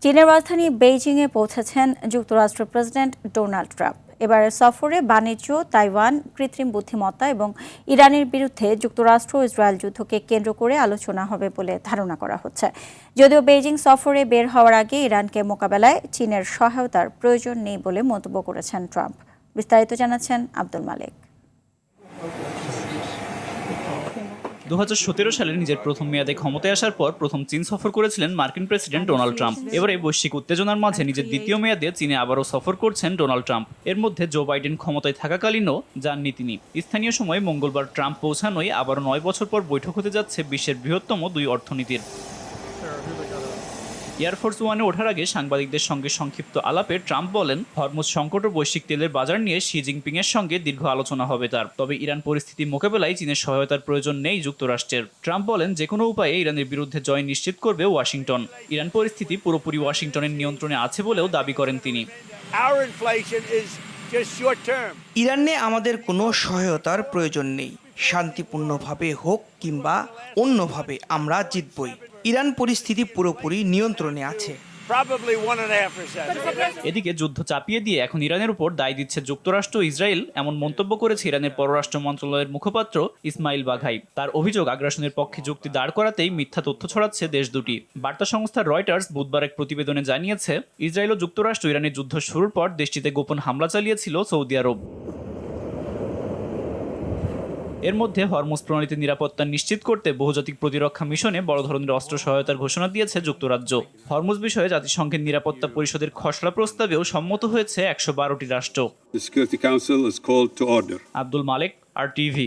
চীনের রাজধানী বেইজিংয়ে পৌঁছেছেন যুক্তরাষ্ট্রের প্রেসিডেন্ট ডোনাল্ড ট্রাম্প। এবারের সফরে বাণিজ্য, তাইওয়ান, কৃত্রিম বুদ্ধিমত্তা এবং ইরানের বিরুদ্ধে যুক্তরাষ্ট্র ও ইসরায়েল যুদ্ধকে কেন্দ্র করে আলোচনা হবে বলে ধারণা করা হচ্ছে। যদিও বেইজিং সফরে বের হওয়ার আগে ইরানকে মোকাবেলায় চীনের সহায়তার প্রয়োজন নেই বলে মন্তব্য করেছেন ট্রাম্প। বিস্তারিত জানাচ্ছেন আব্দুল মালেক। 2017 সালে নিজের প্রথম মেয়াদে ক্ষমতায় আসার পর প্রথম চীন সফর করেছিলেন মার্কিন প্রেসিডেন্ট ডোনাল্ড ট্রাম্প। এবারে বৈশ্বিক উত্তেজনার মাঝে নিজের দ্বিতীয় মেয়াদে চীনে আবারও সফর করছেন ডোনাল্ড ট্রাম্প। এর মধ্যে জো বাইডেন ক্ষমতায় থাকাকালীনও যাননি তিনি। স্থানীয় সময় মঙ্গলবার ট্রাম্প পৌঁছানোয় আবারও 9 বছর পর বৈঠক হতে যাচ্ছে বিশ্বের বৃহত্তম দুই অর্থনীতির। এয়ারফোর্স ওয়ানে ওঠার আগে সাংবাদিকদের সঙ্গে সংক্ষিপ্ত আলাপে ট্রাম্প বলেন, হরমুজ সংকট ও বৈশ্বিক তেলের বাজার নিয়ে শি জিনপিং এর সঙ্গে দীর্ঘ আলোচনা হবে তার। তবে ইরান পরিস্থিতি মোকাবেলায় চীনের সহায়তার প্রয়োজন নেই যুক্তরাষ্ট্রের। ট্রাম্প বলেন, যে কোনো উপায়ে ইরানের বিরুদ্ধে জয় নিশ্চিত করবে ওয়াশিংটন। ইরান পরিস্থিতি পুরোপুরি ওয়াশিংটনের নিয়ন্ত্রণে আছে বলেও দাবি করেন তিনি। ইরানে আমাদের কোনো সহায়তার প্রয়োজন নেই। শান্তিপূর্ণভাবে হোক কিংবা অন্যভাবে আমরা জিতবই। ইরান পরিস্থিতি পুরোপুরি নিয়ন্ত্রণে আছে। এদিকে যুদ্ধ চাপিয়ে দিয়ে এখন ইরানের উপর দায় দিচ্ছে যুক্তরাষ্ট্র ও ইসরায়েল, এমন মন্তব্য করেছে ইরানের পররাষ্ট্র মন্ত্রণালয়ের মুখপাত্র ইসমাইল বাঘাই। তার অভিযোগ, আগ্রাসনের পক্ষে যুক্তি দাঁড় করাতেই মিথ্যা তথ্য ছড়াচ্ছে দেশ দুটি। বার্তা সংস্থা রয়টার্স বুধবার এক প্রতিবেদনে জানিয়েছে, ইসরায়েল ও যুক্তরাষ্ট্র ইরানের যুদ্ধ শুরুর পর দেশটিতে গোপন হামলা চালিয়েছিল সৌদি আরব। এর মধ্যে হরমুজ প্রণালীতে নিরাপত্তা নিশ্চিত করতে বহুজাতিক প্রতিরক্ষা মিশনে বড় ধরনের অস্ত্র সহায়তার ঘোষণা দিয়েছে যুক্তরাজ্য। হরমুজ বিষয়ে জাতিসংঘের নিরাপত্তা পরিষদের খসড়া প্রস্তাবেও সম্মত হয়েছে 112টি রাষ্ট্র। The Security Council is called to order. Abdul Malek, RTV।